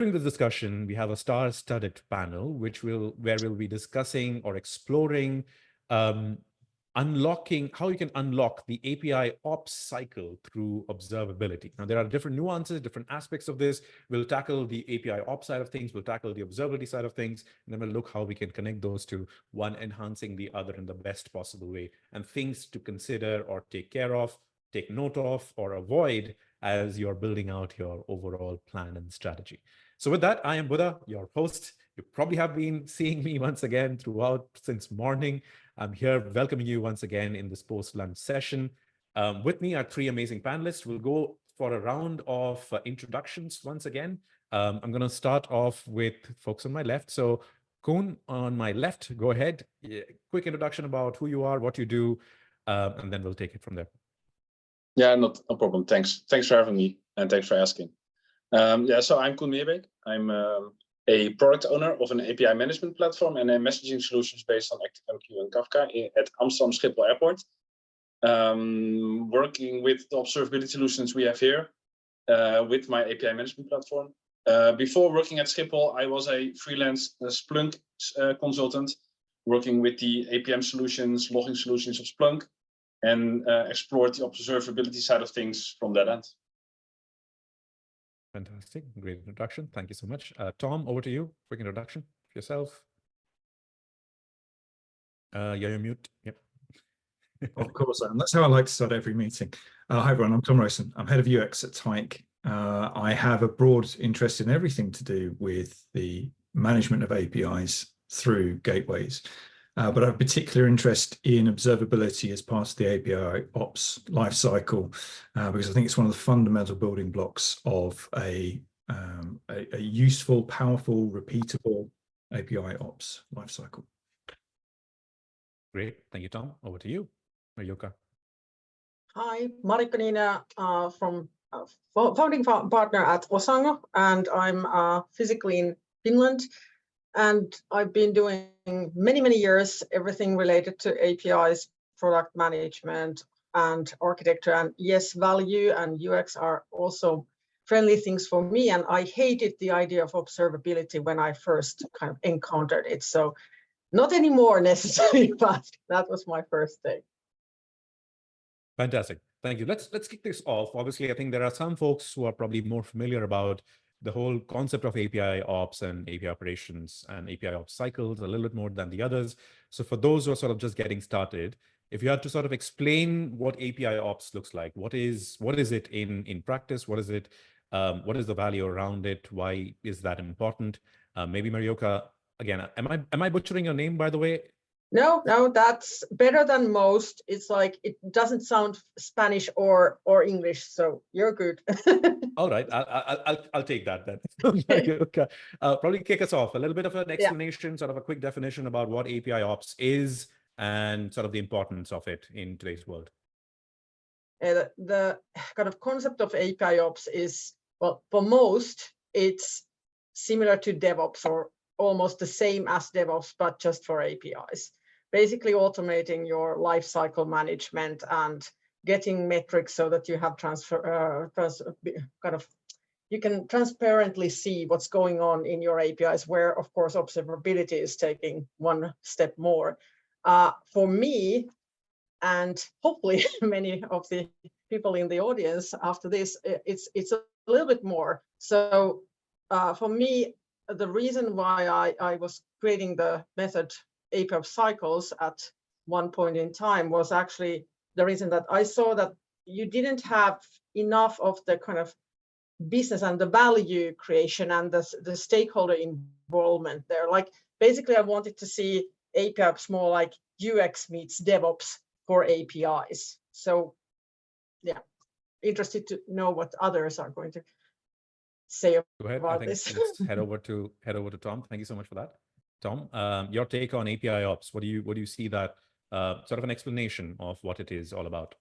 During this discussion, we have a star-studded panel, where we'll be discussing or exploring unlocking how you can unlock the API ops cycle through observability. Now, there are different nuances, different aspects of this. We'll tackle the API ops side of things, we'll tackle the observability side of things, and then we'll look how we can connect those two, one enhancing the other in the best possible way, and things to consider or take care of, take note of, or avoid as you're building out your overall plan and strategy. So with that, I am Buddha, your host. You probably have been seeing me once again throughout since morning. I'm here welcoming you once again in this post-lunch session. With me are three amazing panelists. We'll go for a round of introductions once again. I'm going to start off with folks on my left. So Coen, on my left, go ahead. Quick introduction about who you are, what you do, and then we'll take it from there. Yeah, no problem. Thanks for having me, and thanks for asking. So I'm Coen Meerbeek. I'm a product owner of an API management platform and a messaging solutions based on ActiveMQ and Kafka at Amsterdam Schiphol Airport. Working with the observability solutions we have here with my API management platform. Before working at Schiphol, I was a freelance Splunk consultant, working with the APM solutions, logging solutions of Splunk, and explored the observability side of things from that end. Fantastic. Great introduction. Thank you so much. Tom, over to you. Quick introduction of yourself. You're on mute. Yep. Of course, that's how I like to start every meeting. Hi, everyone. I'm Tom Rowson. I'm head of UX at Tyke. I have a broad interest in everything to do with the management of APIs through gateways. But I have particular interest in observability as part of the API ops lifecycle, because I think it's one of the fundamental building blocks of a useful, powerful, repeatable API ops lifecycle. Great. Thank you, Tom. Over to you, Marjukka. Hi, Marjukka Niininoja from founding partner at Osango, and I'm physically in Finland. And I've been doing many years, everything related to APIs, product management, and architecture. And yes, value and UX are also friendly things for me. And I hated the idea of observability when I first kind of encountered it. So not anymore necessarily, but that was my first take. Fantastic. Thank you. Let's kick this off. Obviously, I think there are some folks who are probably more familiar about the whole concept of API ops and API operations and API ops cycles a little bit more than the others. So for those who are sort of just getting started, if you had to sort of explain what API ops looks like, what is it in practice? What is it? What is the value around it? Why is that important? Maybe Marjukka, again, am I butchering your name, by the way? No, that's better than most. It's like, it doesn't sound Spanish or English, so you're good. All right, I'll take that then. Okay. Probably kick us off a little bit of an explanation, sort of a quick definition about what API ops is and sort of the importance of it in today's world. The kind of concept of API ops is, well, for most, it's similar to DevOps or almost the same as DevOps, but just for APIs. Basically automating your lifecycle management and getting metrics so that you have you can transparently see what's going on in your APIs, where of course observability is taking one step more. For me, and hopefully many of the people in the audience after this, it's a little bit more. So for me, the reason why I was creating the method APIOps cycles at one point in time was actually the reason that I saw that you didn't have enough of the kind of business and the value creation and the stakeholder involvement there. Like, basically, I wanted to see APIOps more like UX meets DevOps for APIs. So, yeah, interested to know what others are going to say about this. Let's head over to Tom. Thank you so much for that. Tom, your take on API ops. What do you see that sort of an explanation of what it is all about?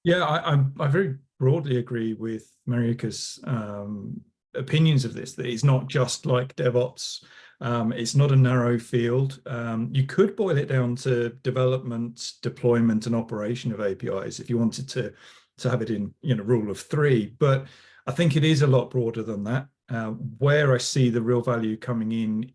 Yeah, I very broadly agree with Marjukka's opinions of this, that it's not just like DevOps. It's not a narrow field. You could boil it down to development, deployment, and operation of APIs if you wanted to have it in rule of three. But I think it is a lot broader than that. Where I see the real value coming in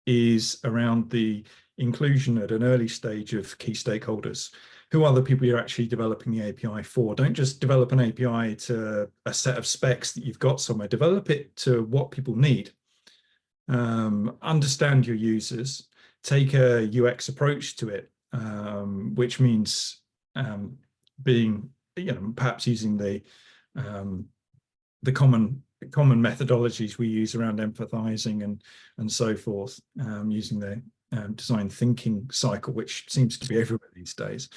is around the inclusion at an early stage of key stakeholders. Who are the people you're actually developing the API for? Don't just develop an API to a set of specs that you've got somewhere. Develop it to what people need. Understand your users. Take a UX approach to it, which means being, perhaps using the common methodologies we use around empathizing and so forth, using the design thinking cycle, which seems to be everywhere these days.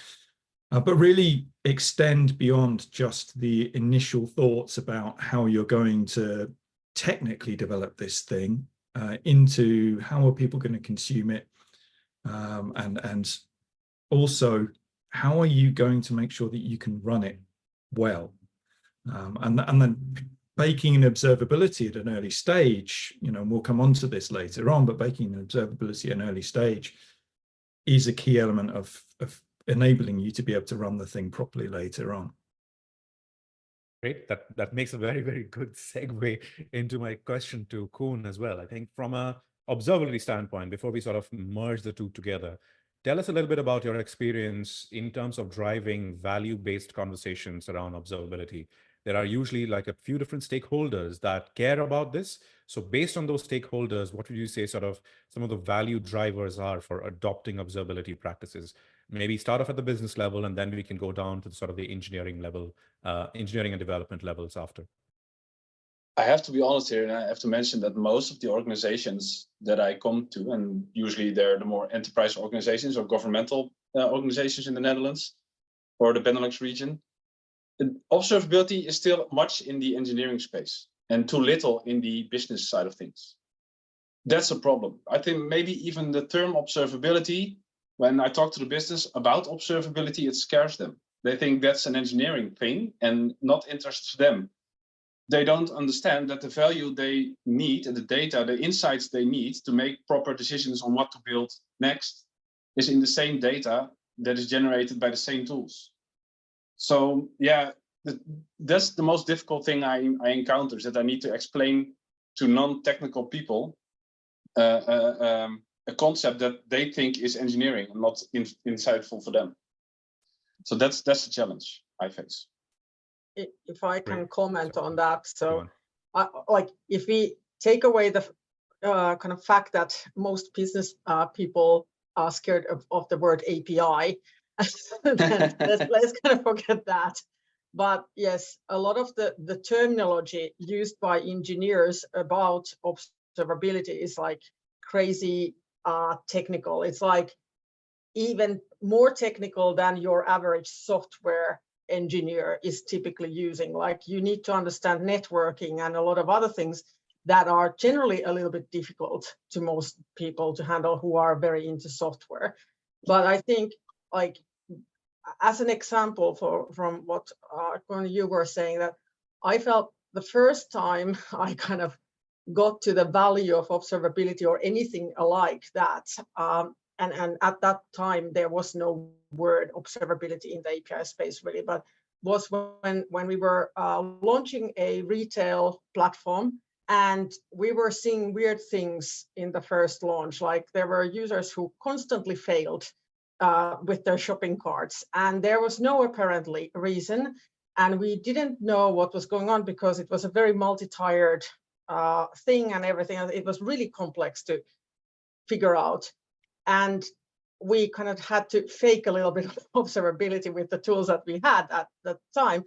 But really extend beyond just the initial thoughts about how you're going to technically develop this thing into how are people going to consume it, and also how are you going to make sure that you can run it well, and then baking in observability at an early stage. And we'll come on to this later on, but baking in observability at an early stage is a key element of enabling you to be able to run the thing properly later on. Great. That makes a very, very good segue into my question to Coen as well. I think from a observability standpoint, before we sort of merge the two together, tell us a little bit about your experience in terms of driving value-based conversations around observability. There are usually like a few different stakeholders that care about this. So based on those stakeholders, what would you say sort of some of the value drivers are for adopting observability practices? Maybe start off at the business level, and then we can go down to sort of the engineering level, engineering and development levels after. I have to be honest here, and I have to mention that most of the organizations that I come to, and usually they're the more enterprise organizations or governmental organizations in the Netherlands or the Benelux region, observability is still much in the engineering space and too little in the business side of things. That's a problem. I think maybe even the term observability, when I talk to the business about observability, it scares them. They think that's an engineering thing and not interested to them. They don't understand that the value they need and the data, the insights they need to make proper decisions on what to build next is in the same data that is generated by the same tools. So yeah, that's the most difficult thing I encounter, is that I need to explain to non-technical people a concept that they think is engineering and not insightful for them. So that's the challenge I face. If I can comment on that, so like if we take away the kind of fact that most business people are scared of the word API, then let's kind of forget that. But yes, a lot of the terminology used by engineers about observability is like crazy technical. It's like even more technical than your average software engineer is typically using. Like you need to understand networking and a lot of other things that are generally a little bit difficult to most people to handle who are very into software. But I think, like, as an example from what you were saying, that I felt the first time I kind of got to the value of observability or anything like that, and at that time there was no word observability in the API space really, but was when we were launching a retail platform, and we were seeing weird things in the first launch. Like there were users who constantly failed with their shopping carts, and there was no apparently reason, and we didn't know what was going on because it was a very multi-tiered thing and everything. It was really complex to figure out, and we kind of had to fake a little bit of observability with the tools that we had at that time.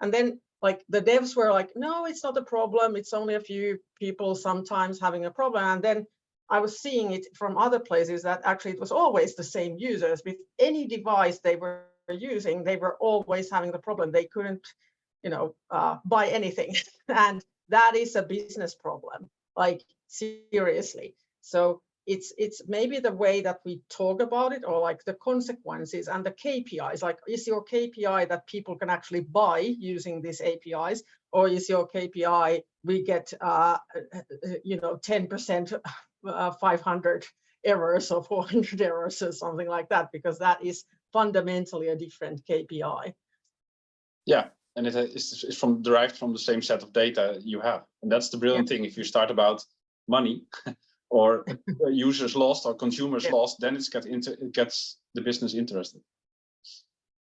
And then like the devs were like, no, it's not a problem, it's only a few people sometimes having a problem. And then I was seeing it from other places that actually it was always the same users. With any device they were using, they were always having the problem. They couldn't, buy anything. And that is a business problem, like seriously. So it's maybe the way that we talk about it, or like the consequences and the KPIs. Like, is your KPI that people can actually buy using these APIs, or is your KPI we get 10% 500 errors or 400 errors or something like that, because that is fundamentally a different KPI. Yeah, and it is derived from the same set of data you have. And that's the brilliant thing. If you start about money or users lost or consumers lost, then it gets the business interested.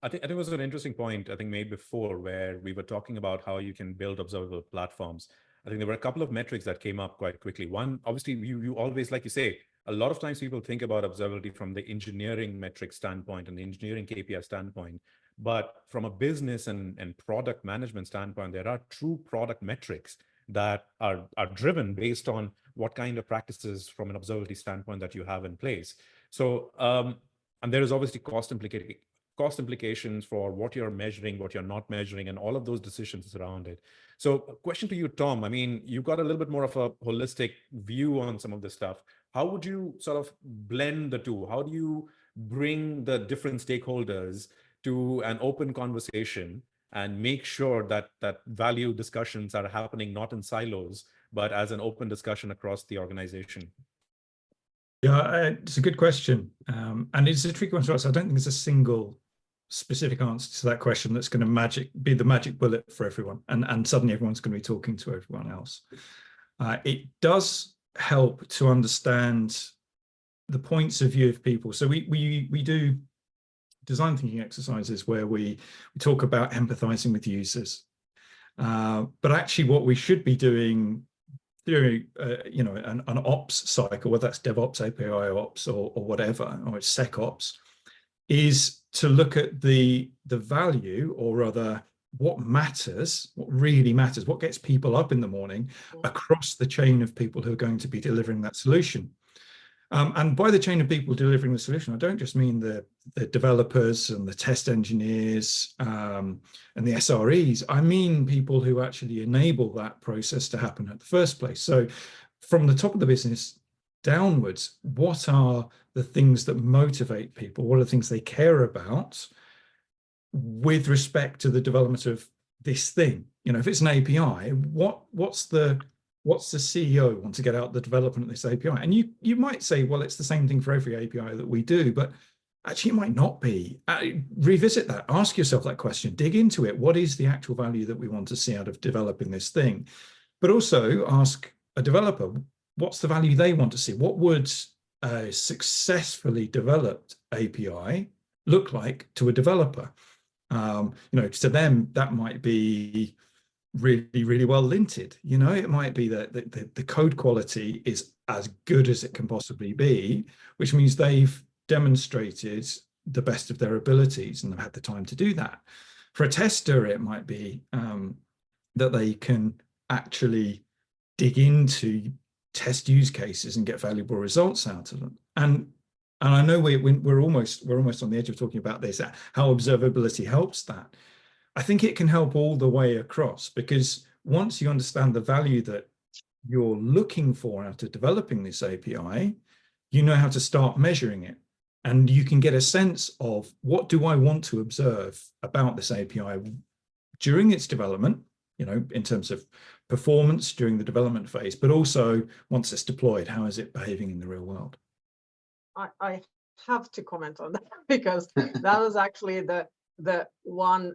I think it was an interesting point I think made before, where we were talking about how you can build observable platforms. I think there were a couple of metrics that came up quite quickly. One, obviously, you always, like you say, a lot of times people think about observability from the engineering metric standpoint and the engineering KPI standpoint. But from a business and product management standpoint, there are true product metrics that are driven based on what kind of practices from an observability standpoint that you have in place. So, and there is obviously cost implications for what you're measuring, what you're not measuring, and all of those decisions around it. So a question to you, Tom. I mean, you've got a little bit more of a holistic view on some of this stuff. How would you sort of blend the two? How do you bring the different stakeholders to an open conversation and make sure that value discussions are happening not in silos, but as an open discussion across the organization? Yeah, it's a good question. And it's a tricky one to answer. I don't think there's a single specific answer to that question that's going to be the magic bullet for everyone. And suddenly everyone's going to be talking to everyone else. It does help to understand the points of view of people. So we do design thinking exercises where we talk about empathizing with users. But actually what we should be doing through an ops cycle, whether that's DevOps, APIOps, or whatever, or it's SecOps, is to look at the value, or rather what matters, what really matters, what gets people up in the morning across the chain of people who are going to be delivering that solution. And by the chain of people delivering the solution, I don't just mean the developers and the test engineers and the SREs. I mean people who actually enable that process to happen at the first place. So from the top of the business downwards, what are the things that motivate people? What are the things they care about with respect to the development of this thing? You know, if it's an API, what's the CEO want to get out the development of this API? And you might say, well, it's the same thing for every API that we do, but actually it might not be. Revisit that, ask yourself that question, dig into it. What is the actual value that we want to see out of developing this thing? But also ask a developer, what's the value they want to see? What would a successfully developed API look like to a developer? To them, that might be really, really well linted. It might be that the code quality is as good as it can possibly be, which means they've demonstrated the best of their abilities and they've had the time to do that. For a tester, it might be that they can actually dig into test use cases and get valuable results out of them. And I know we're almost on the edge of talking about this, how observability helps that. I think it can help all the way across, because once you understand the value that you're looking for out of developing this API, you know how to start measuring it. And you can get a sense of, what do I want to observe about this API during its development, in terms of performance during the development phase, but also once it's deployed, how is it behaving in the real world? I have to comment on that, because that was actually the one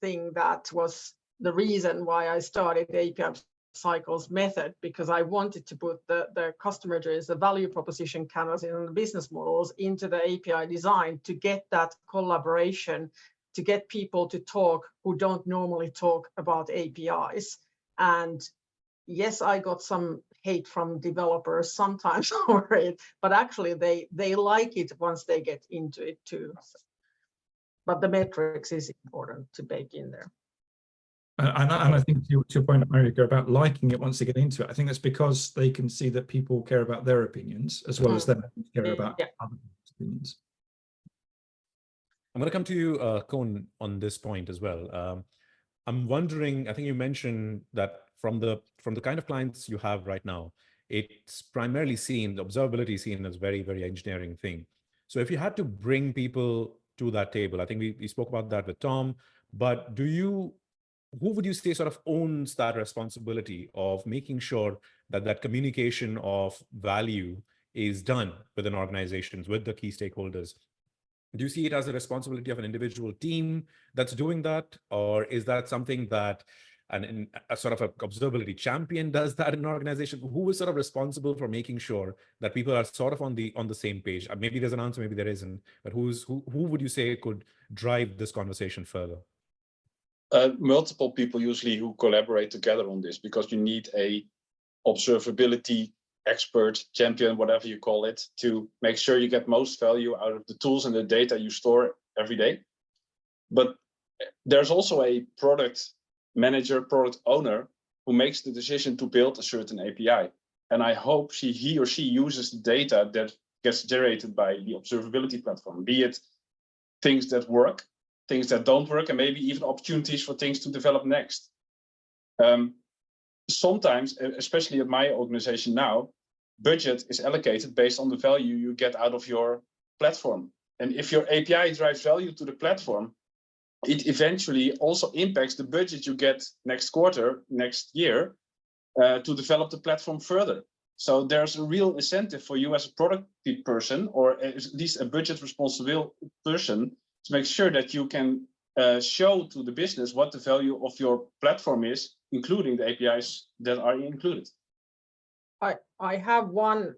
thing that was the reason why I started the APIOps cycles method, because I wanted to put the customer journeys, the value proposition canvas and the business models into the API design to get that collaboration, to get people to talk who don't normally talk about APIs. And yes, I got some hate from developers sometimes over it, but actually they like it once they get into it too. But the metrics is important to bake in there. And I think to your point, Marjukka, about liking it once they get into it, I think that's because they can see that people care about their opinions as well as them care about other people's opinions. I'm going to come to you, Coen, on this point as well. I'm wondering, I think you mentioned that from the kind of clients you have right now, it's primarily seen, the observability is seen as very, very engineering thing. So if you had to bring people to that table, I think we spoke about that with Tom, but who would you say sort of owns that responsibility of making sure that communication of value is done within organizations with the key stakeholders? Do you see it as a responsibility of an individual team that's doing that? Or is that something that a sort of an observability champion does that in an organization? Who is sort of responsible for making sure that people are sort of on the same page? Maybe there's an answer, maybe there isn't, but who would you say could drive this conversation further? Multiple people usually who collaborate together on this, because you need a observability expert, champion, whatever you call it, to make sure you get most value out of the tools and the data you store every day. But there's also a product manager, product owner, who makes the decision to build a certain API. And I hope he or she uses the data that gets generated by the observability platform, be it things that work, things that don't work, and maybe even opportunities for things to develop next. Sometimes, especially at my organization now, budget is allocated based on the value you get out of your platform. And if your API drives value to the platform, it eventually also impacts the budget you get next quarter, next year, to develop the platform further. So there's a real incentive for you as a product person, or at least a budget responsible person, to make sure that you can show to the business what the value of your platform is, including the APIs that are included. I have one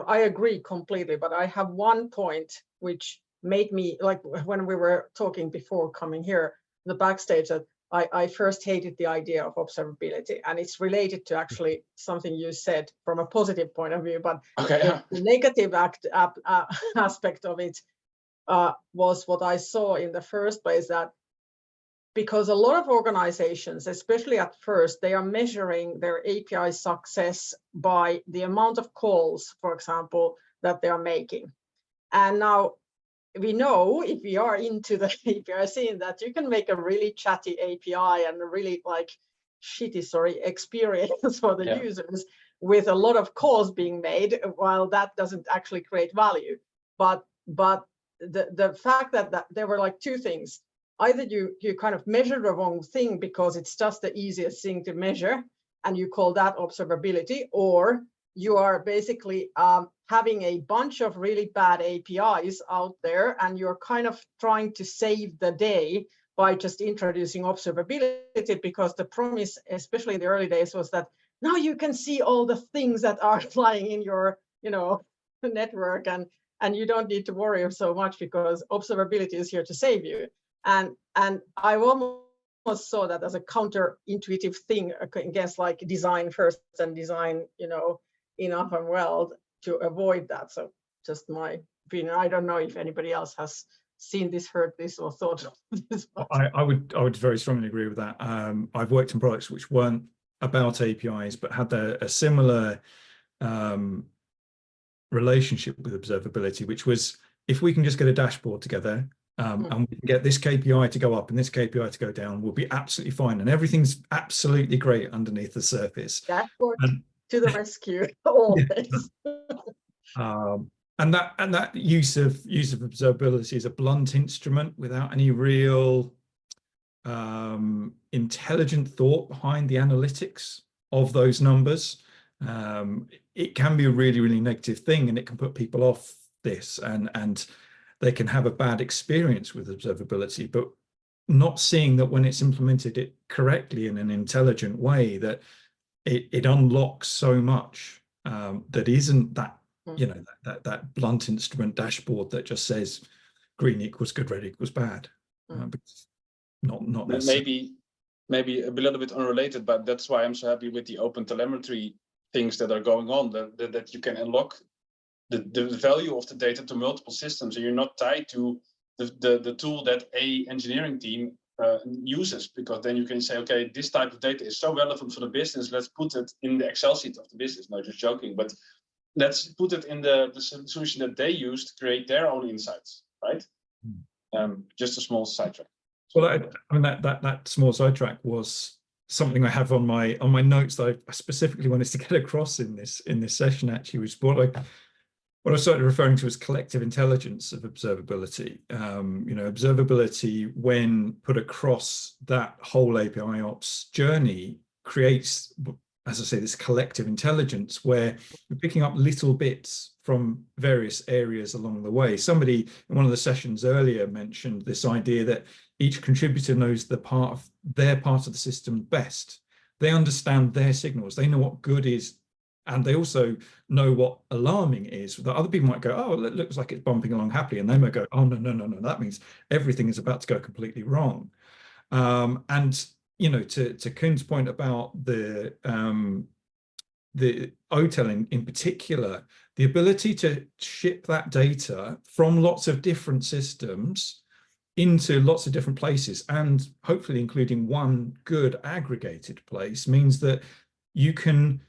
I agree completely, but I have one point which made me, like when we were talking before coming here, the backstage, that I first hated the idea of observability, and it's related to actually something you said from a positive point of view, but the negative aspect of it was what I saw in the first place, that because a lot of organizations, especially at first, they are measuring their API success by the amount of calls, for example, that they are making. And now we know, if we are into the API scene, that you can make a really chatty API and a really shitty, experience for the users with a lot of calls being made, while that doesn't actually create value. But the fact that there were two things. Either you kind of measure the wrong thing because it's just the easiest thing to measure, and you call that observability, or you are basically having a bunch of really bad APIs out there, and you're kind of trying to save the day by just introducing observability, because the promise, especially in the early days, was that now you can see all the things that are flying in your network, and you don't need to worry so much because observability is here to save you. And I almost saw that as a counterintuitive thing against design first and design, enough and well to avoid that. So just my opinion. I don't know if anybody else has seen this, heard this, or thought of this. I would very strongly agree with that. I've worked in products which weren't about APIs, but had a similar relationship with observability, which was, if we can just get a dashboard together, and we can get this KPI to go up and this KPI to go down, we'll be absolutely fine, and everything's absolutely great underneath the surface. Dashboard to the rescue, always. And that use of observability is a blunt instrument without any real intelligent thought behind the analytics of those numbers. It can be a really, really negative thing, and it can put people off this, and they can have a bad experience with observability, but not seeing that when it's implemented it correctly in an intelligent way, that it unlocks so much that isn't that, that blunt instrument dashboard that just says green equals good, red equals bad. Not necessarily. Maybe a little bit unrelated, but that's why I'm so happy with the open telemetry things that are going on, that you can unlock the value of the data to multiple systems, and you're not tied to the tool that a engineering team uses, because then you can say, okay, this type of data is so relevant for the business, let's put it in the Excel sheet of the business. No, just joking, but let's put it in the solution that they use to create their own insights, right? Just a small sidetrack. Well, I mean, that small sidetrack was something I have on my notes that I specifically wanted to get across in this session. Actually, was what I started referring to as collective intelligence of observability. Observability, when put across that whole APIOps journey, creates as I say, this collective intelligence where we're picking up little bits from various areas along the way. Somebody in one of the sessions earlier mentioned this idea that each contributor knows their part of the system best. They understand their signals. They know what good is, and they also know what alarming is. That other people might go, oh, it looks like it's bumping along happily, and they might go, oh, no, that means everything is about to go completely wrong. And you know, to Coen's point about the OTel in particular, the ability to ship that data from lots of different systems into lots of different places, and hopefully including one good aggregated place, means that you can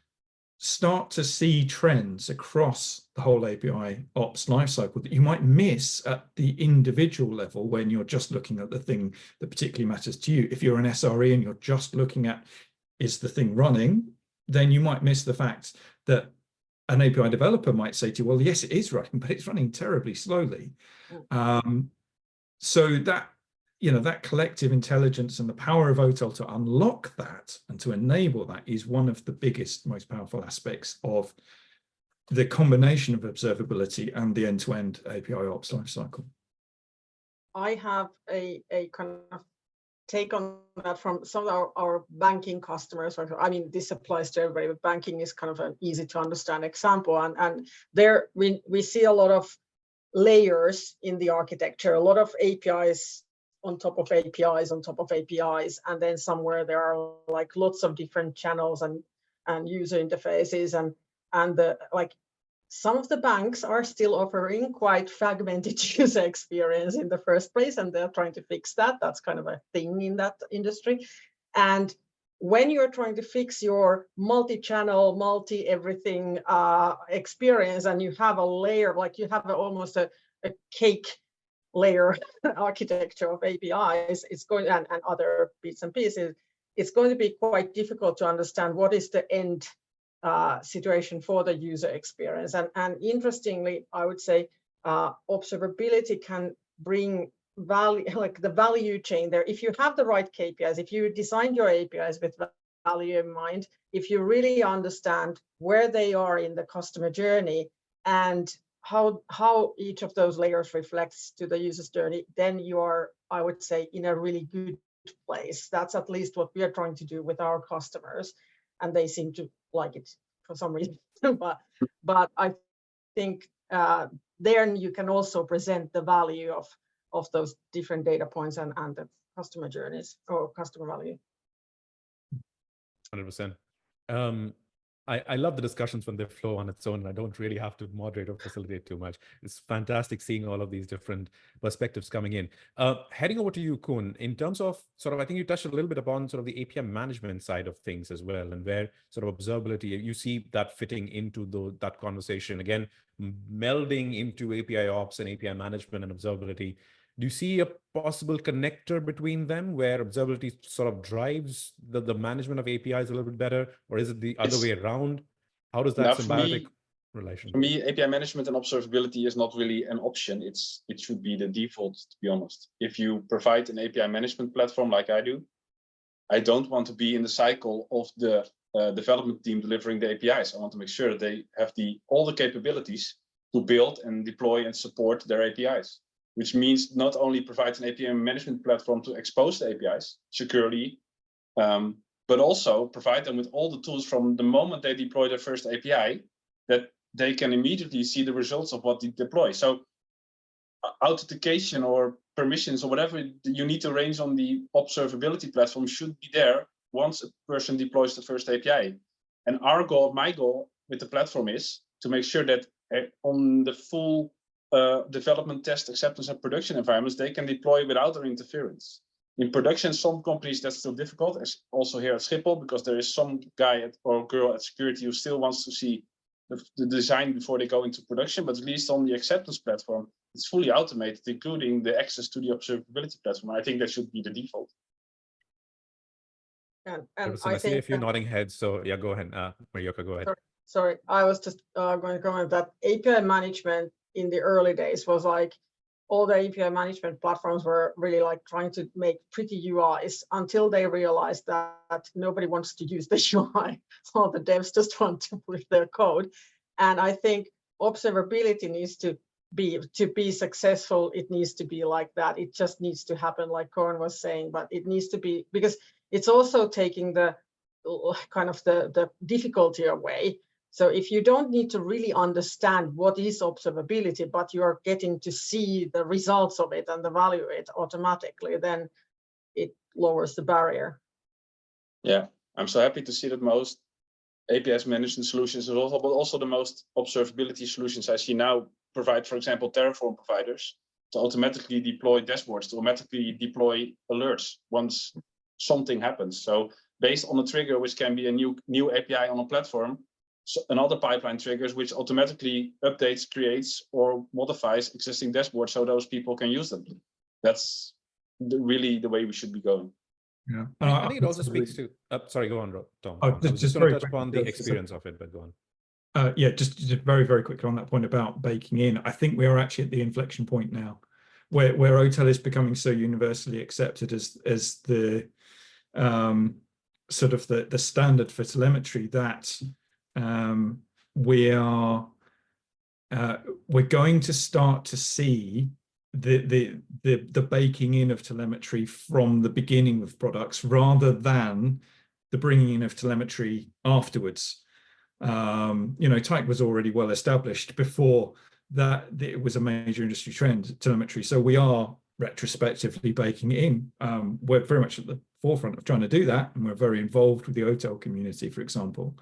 start to see trends across the whole API ops lifecycle that you might miss at the individual level when you're just looking at the thing that particularly matters to you. If you're an SRE and you're just looking at, is the thing running, then you might miss the fact that an API developer might say to you, well, yes, it is running, but it's running terribly slowly. So that, you know, that collective intelligence and the power of OTel to unlock that and to enable that is one of the biggest, most powerful aspects of the combination of observability and the end-to-end API ops lifecycle. I have a kind of take on that from some of our banking customers. I mean, this applies to everybody, but banking is kind of an easy to understand example. And there we see a lot of layers in the architecture, a lot of APIs on top of APIs on top of APIs, and then somewhere there are like lots of different channels and user interfaces, and the like. Some of the banks are still offering quite fragmented user experience in the first place, and they're trying to fix that. That's kind of a thing in that industry. And when you're trying to fix your multi-channel, multi-everything experience, and you have a layer, like you have almost a cake layer architecture of APIs, it's going and other bits and pieces, it's going to be quite difficult to understand what is the end situation for the user experience. And interestingly, I would say observability can bring value, like the value chain there. If you have the right KPIs, if you design your APIs with value in mind, if you really understand where they are in the customer journey and how each of those layers reflects to the user's journey, then you are, I would say, in a really good place. That's at least what we are trying to do with our customers, and they seem to like it for some reason. but I think there you can also present the value of those different data points and the customer journeys or customer value. 100%. I love the discussions when they flow on its own, and I don't really have to moderate or facilitate too much. It's fantastic seeing all of these different perspectives coming in. Heading over to you, Coen, in terms of sort of, I think you touched a little bit upon sort of the API management side of things as well, and where sort of observability, you see that fitting into that conversation, again, melding into API ops and API management and observability. Do you see a possible connector between them where observability sort of drives the management of APIs a little bit better, or is it the other way around? How does that symbiotic relation? For me, API management and observability is not really an option. It should be the default, to be honest. If you provide an API management platform like I do, I don't want to be in the cycle of the development team delivering the APIs. I want to make sure that they have all the capabilities to build and deploy and support their APIs. Which means not only provide an API management platform to expose the APIs securely, but also provide them with all the tools from the moment they deploy their first API that they can immediately see the results of what they deploy. So authentication or permissions or whatever you need to arrange on the observability platform should be there once a person deploys the first API. And my goal with the platform is to make sure that on the full development, test, acceptance, and production environments, they can deploy without their interference. In production, some companies that's still difficult, as also here at Schiphol, because there is some guy or girl at security who still wants to see the design before they go into production. But at least on the acceptance platform, it's fully automated, including the access to the observability platform. I think that should be the default. And I see a few nodding heads, so yeah, go ahead, Marjukka, go ahead. Sorry, I was just going to comment that API management in the early days was like all the API management platforms were really like trying to make pretty UIs until they realized that nobody wants to use the UI. All the devs just want to push their code. And I think observability needs to be successful. It needs to be like that. It just needs to happen, like Coen was saying, but it needs to be, because it's also taking the kind of the difficulty away. So if you don't need to really understand what is observability, but you are getting to see the results of it and the value of it automatically, then it lowers the barrier. Yeah, I'm so happy to see that most APIs management solutions, but also the most observability solutions I see now provide, for example, Terraform providers to automatically deploy dashboards, to automatically deploy alerts once something happens. So based on a trigger, which can be a new API on a platform, so another pipeline triggers, which automatically updates, creates, or modifies existing dashboards so those people can use them. That's really the way we should be going. Yeah, I think it also speaks to. Sorry, go on, Tom. Oh, I was just going to touch upon the experience of it, but go on. Yeah, just very, very quickly on that point about baking in. I think we are actually at the inflection point now, where OTel is becoming so universally accepted as the sort of the standard for telemetry that we're going to start to see the baking in of telemetry from the beginning of products rather than the bringing in of telemetry afterwards. Type was already well established before that it was a major industry trend, telemetry. So we are retrospectively baking it in. We're very much at the forefront of trying to do that, and we're very involved with the OTel community, for example.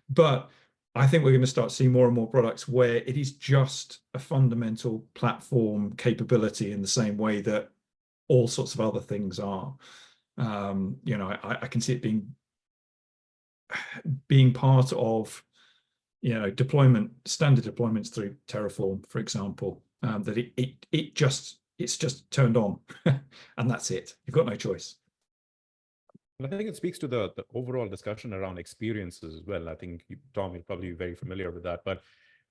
But I think we're going to start seeing more and more products where it is just a fundamental platform capability in the same way that all sorts of other things are. I can see it being part of standard deployments through Terraform, for example, that it's just turned on and that's it. You've got no choice. I think it speaks to the overall discussion around experiences as well. I think Tom, you're probably very familiar with that, but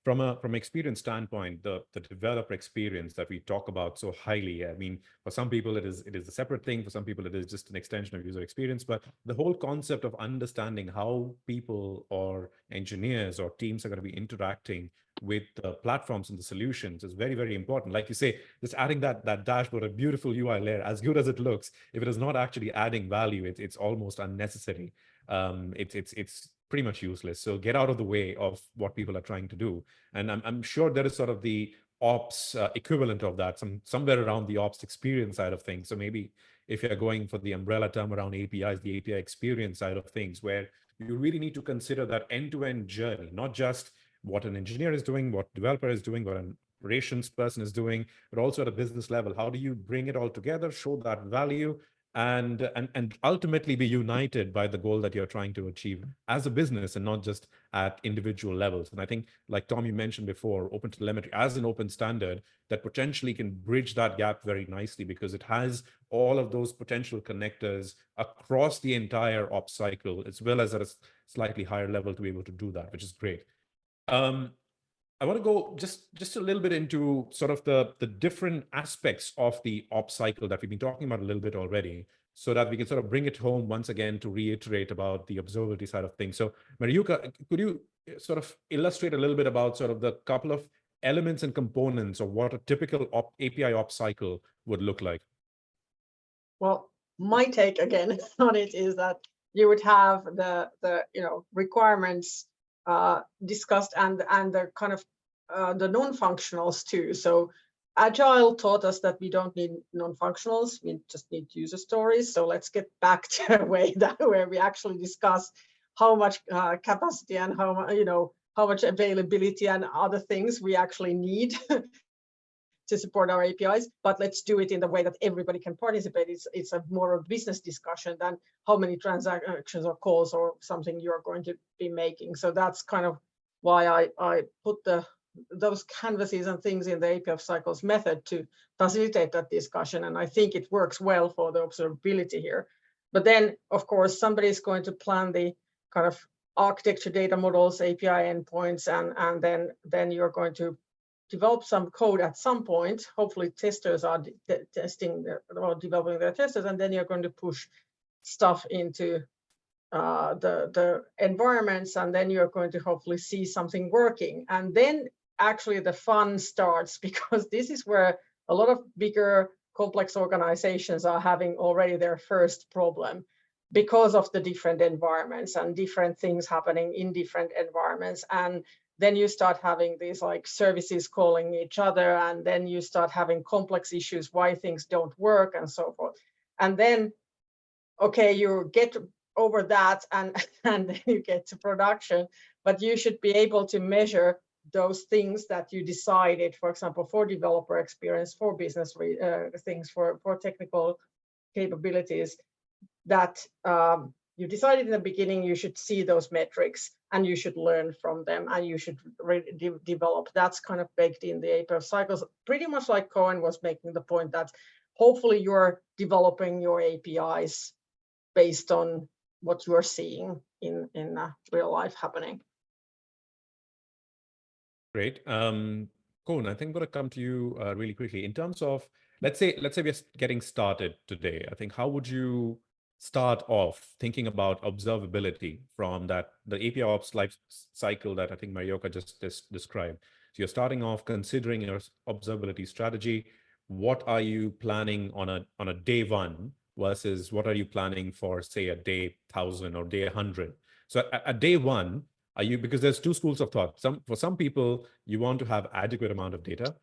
from an experience standpoint, the developer experience that we talk about so highly, I mean, for some people it is a separate thing, for some people it is just an extension of user experience, but the whole concept of understanding how people or engineers or teams are going to be interacting with the platforms and the solutions is very, very important. Like you say, just adding that dashboard, a beautiful UI layer, as good as it looks, if it is not actually adding value, it's almost unnecessary. It's pretty much useless. So get out of the way of what people are trying to do. And I'm sure there is sort of the ops equivalent of that, somewhere around the ops experience side of things. So maybe if you're going for the umbrella term around APIs, the API experience side of things, where you really need to consider that end-to-end journey, not just what an engineer is doing, what developer is doing, what an operations person is doing, but also at a business level. How do you bring it all together, show that value, and ultimately be united by the goal that you're trying to achieve as a business and not just at individual levels? And I think, like Tom, you mentioned before, OpenTelemetry as an open standard that potentially can bridge that gap very nicely because it has all of those potential connectors across the entire ops cycle, as well as at a slightly higher level to be able to do that, which is great. I want to go just a little bit into sort of the different aspects of the ops cycle that we've been talking about a little bit already, so that we can sort of bring it home once again to reiterate about the observability side of things. So Marjukka, could you sort of illustrate a little bit about sort of the couple of elements and components of what a typical API ops cycle would look like? Well, my take again on it is that you would have the requirements discussed and the kind of the non-functionals too. So Agile taught us that we don't need non-functionals, we just need user stories. So let's get back to a way where we actually discuss how much capacity and how much availability and other things we actually need to support our APIs, but let's do it in the way that everybody can participate. It's a more of a business discussion than how many transactions or calls or something you're going to be making. So that's kind of why I put those canvases and things in the APIOps cycles method to facilitate that discussion. And I think it works well for the observability here. But then, of course, somebody is going to plan the kind of architecture, data models, API endpoints, and then you're going to develop some code at some point. Hopefully testers are testing or developing their testers, and then you're going to push stuff into the environments, and then you're going to hopefully see something working. And then actually the fun starts, because this is where a lot of bigger complex organizations are having already their first problem, because of the different environments and different things happening in different environments. And then you start having these like services calling each other, and then you start having complex issues, why things don't work and so forth. And then, okay, you get over that and then you get to production, but you should be able to measure those things that you decided, for example, for developer experience, for business things, for technical capabilities, that you decided in the beginning. You should see those metrics and you should learn from them, and you should develop. That's kind of baked in the APIOps cycles, pretty much like Coen was making the point that hopefully you're developing your APIs based on what you are seeing in real life happening. Great. Coen, I think I'm going to come to you really quickly. In terms of, let's say we're getting started today. I think, how would you start off thinking about observability from the APIOps life cycle that I think Marjukka just described? So you're starting off considering your observability strategy. What are you planning on a day one versus what are you planning for, say, a day 1,000 or day 100? So at day one, because there's two schools of thought. For some people, you want to have adequate amount of data.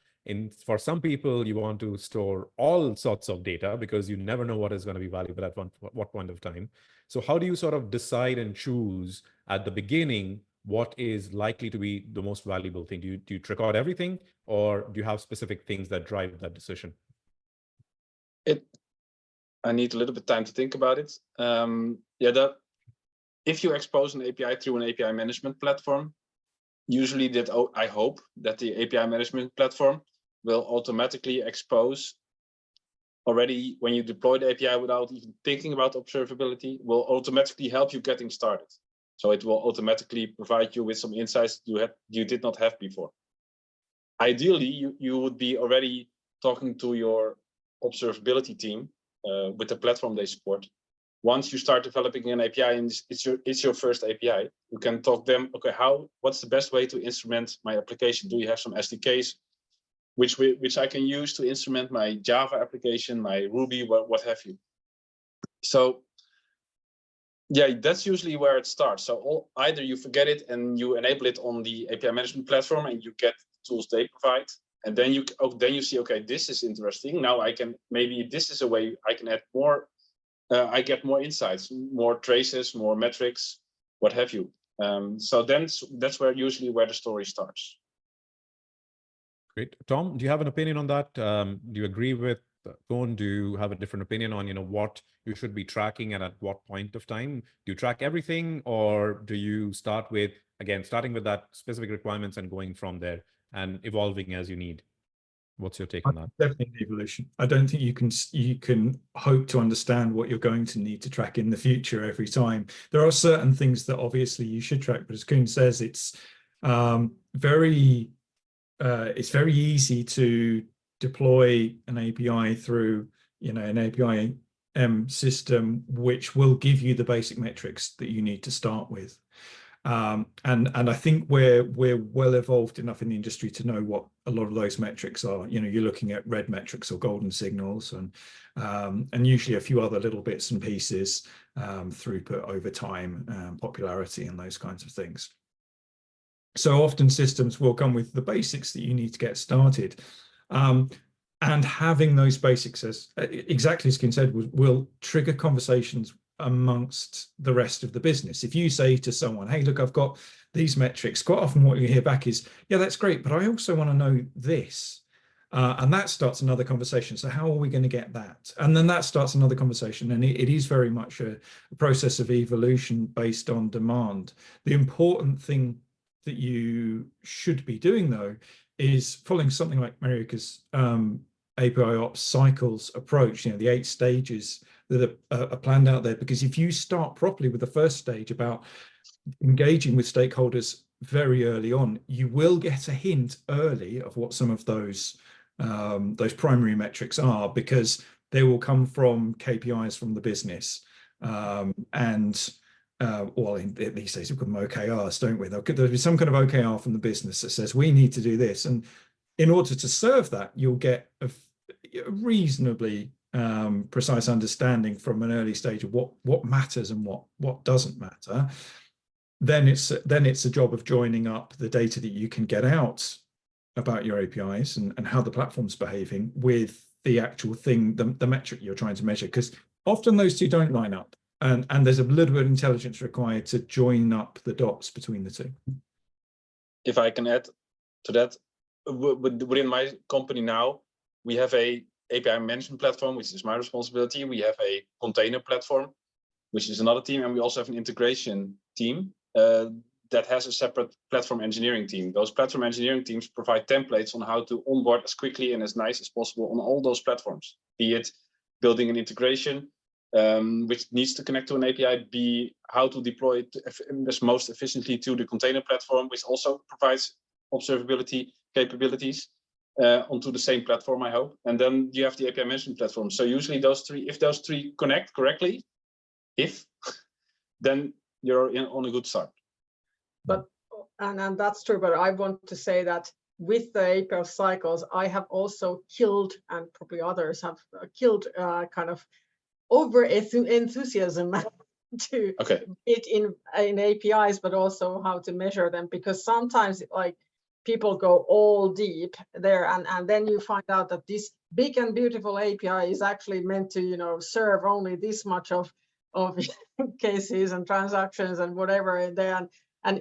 For some people, you want to store all sorts of data because you never know what is going to be valuable at what point of time. So how do you sort of decide and choose at the beginning what is likely to be the most valuable thing? Do you trick out everything, or do you have specific things that drive that decision? I need a little bit of time to think about it. If you expose an API through an API management platform, usually I hope that the API management platform will automatically expose already when you deploy the API without even thinking about observability, will automatically help you getting started. So it will automatically provide you with some insights you did not have before. Ideally, you would be already talking to your observability team with the platform they support. Once you start developing an API and it's your first API, you can talk to them, okay, what's the best way to instrument my application? Do you have some SDKs which I can use to instrument my Java application, my Ruby, what have you? So yeah, that's usually where it starts. So either you forget it and you enable it on the API management platform and you get the tools they provide. And then you see, okay, this is interesting. Now this is a way I can add more. I get more insights, more traces, more metrics, what have you. So that's usually where the story starts. Great. Tom, do you have an opinion on that? Do you agree with Coen? Do you have a different opinion on what you should be tracking and at what point of time? Do you track everything, or do you starting with that specific requirements and going from there and evolving as you need? What's your take on that? Definitely evolution. I don't think you can hope to understand what you're going to need to track in the future every time. There are certain things that obviously you should track, but as Coen says, it's very easy to deploy an API through an API system, which will give you the basic metrics that you need to start with. And I think we're well evolved enough in the industry to know what a lot of those metrics are. You're looking at red metrics or golden signals, and usually a few other little bits and pieces, throughput over time, popularity, and those kinds of things. So often systems will come with the basics that you need to get started. And having those basics, as exactly as Coen said, will trigger conversations amongst the rest of the business. If you say to someone, hey, look, I've got these metrics, quite often what you hear back is, yeah, that's great, but I also want to know this. And that starts another conversation. So how are we going to get that? And then that starts another conversation. And it is very much a process of evolution based on demand. The important thing that you should be doing, though, is following something like Marjukka's APIOps cycles approach, the 8 stages that are planned out there. Because if you start properly with the first stage about engaging with stakeholders very early on, you will get a hint early of what some of those primary metrics are, because they will come from KPIs from the business. Well, these days we've got OKRs, don't we? There'll be some kind of OKR from the business that says we need to do this, and in order to serve that, you'll get a reasonably precise understanding from an early stage of what matters and what doesn't matter. Then it's a job of joining up the data that you can get out about your APIs and how the platform's behaving with the actual thing, the metric you're trying to measure, because often those two don't line up, and there's a little bit of intelligence required to join up the dots between the two. If I can add to that, within my company now, we have a API management platform, which is my responsibility. We have a container platform, which is another team, and we also have an integration team that has a separate platform engineering team. Those platform engineering teams provide templates on how to onboard as quickly and as nice as possible on all those platforms, be it building an integration, which needs to connect to an API, be how to deploy it as most efficiently to the container platform, which also provides observability capabilities onto the same platform, I hope. And then you have the API management platform. So usually those three, if those three connect correctly, then you're on a good start. But and that's true, but I want to say that with the APIOps cycles, I have also killed, and probably others have killed, kind of over enthusiasm to it in APIs, but also how to measure them, because sometimes like people go all deep there, and then you find out that this big and beautiful API is actually meant to, serve only this much of cases and transactions and whatever in there, and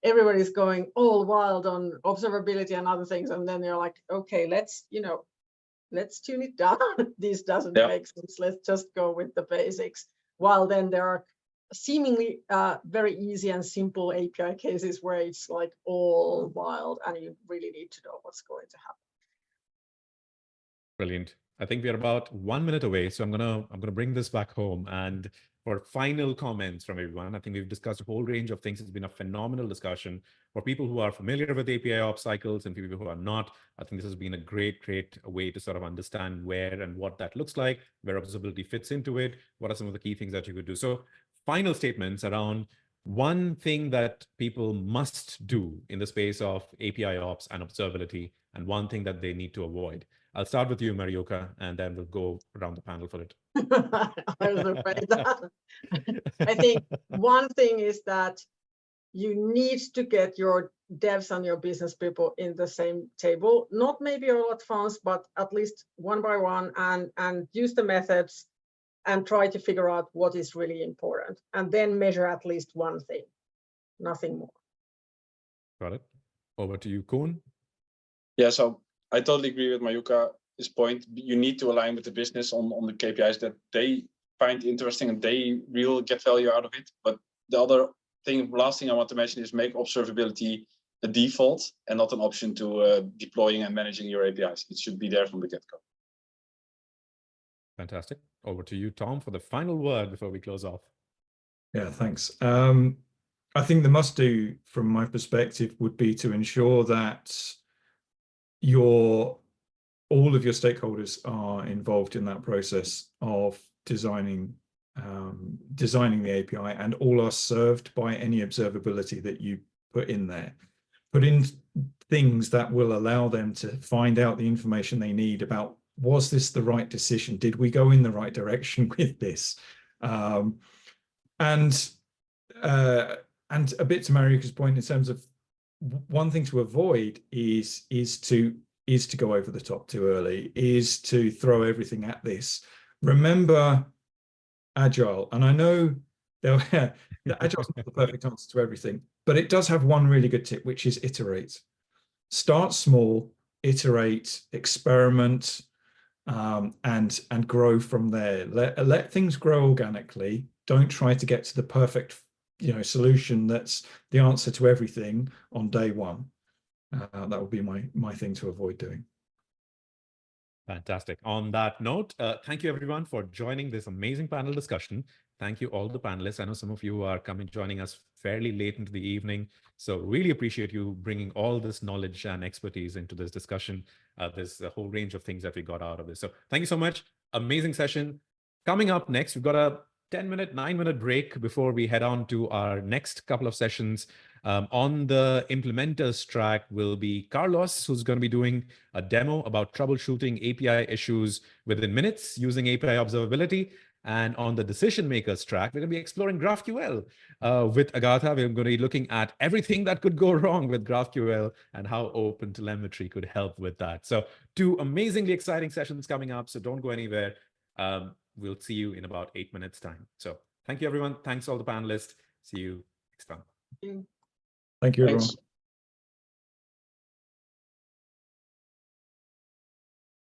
everybody's going all wild on observability and other things, and then you're like, okay, let's tune it down. This doesn't make sense. Let's just go with the basics. While then there are seemingly very easy and simple API cases where it's like all wild, and you really need to know what's going to happen. Brilliant. I think we're about 1 minute away, so I'm gonna bring this back home. And for final comments from everyone, I think we've discussed a whole range of things. It's been a phenomenal discussion. For people who are familiar with APIOps cycles and people who are not, I think this has been a great way to sort of understand where and what that looks like, where observability fits into it, what are some of the key things that you could do. So final statements around one thing that people must do in the space of APIOps and observability, and one thing that they need to avoid. I'll start with you, Marjukka, and then we'll go around the panel for it. I was afraid that. I think one thing is that you need to get your devs and your business people in the same table, not maybe all at once, but at least one by one, and use the methods and try to figure out what is really important, and then measure at least one thing, nothing more. Got it. Over to you, Coen. Yeah, so I totally agree with Marjukka's point. You need to align with the business on the KPIs that they find interesting and they will get value out of it. But the last thing I want to mention is make observability a default and not an option to deploying and managing your APIs. It should be there from the get-go. Fantastic. Over to you, Tom, for the final word before we close off. Yeah, thanks. I think the must-do from my perspective would be to ensure that all of your stakeholders are involved in that process of designing the API, and all are served by any observability that you put in there. Put in things that will allow them to find out the information they need about, was this the right decision? Did we go in the right direction with this? And a bit to Marjukka's point in terms of one thing to avoid is to go over the top too early, is to throw everything at this. Remember Agile, and I know that Agile is not the perfect answer to everything, but it does have one really good tip, which is iterate. Start small, iterate, experiment, and grow from there. Let things grow organically. Don't try to get to the perfect solution that's the answer to everything on day one. That would be my thing to avoid doing. Fantastic. On that note, thank you everyone for joining this amazing panel discussion. Thank you, all the panelists. I know some of you are joining us fairly late into the evening. So really appreciate you bringing all this knowledge and expertise into this discussion. There's a whole range of things that we got out of this. So thank you so much. Amazing session. Coming up next, we've got a 10-minute, 9-minute break before we head on to our next couple of sessions. On the implementers track will be Carlos, who's going to be doing a demo about troubleshooting API issues within minutes using API observability. And on the decision makers track, we're going to be exploring GraphQL with Agatha. We're going to be looking at everything that could go wrong with GraphQL and how OpenTelemetry could help with that. So 2 amazingly exciting sessions coming up. So don't go anywhere. We'll see you in about 8 minutes time. So thank you, everyone. Thanks all the panelists. See you next time. Thank you, everyone. Thanks.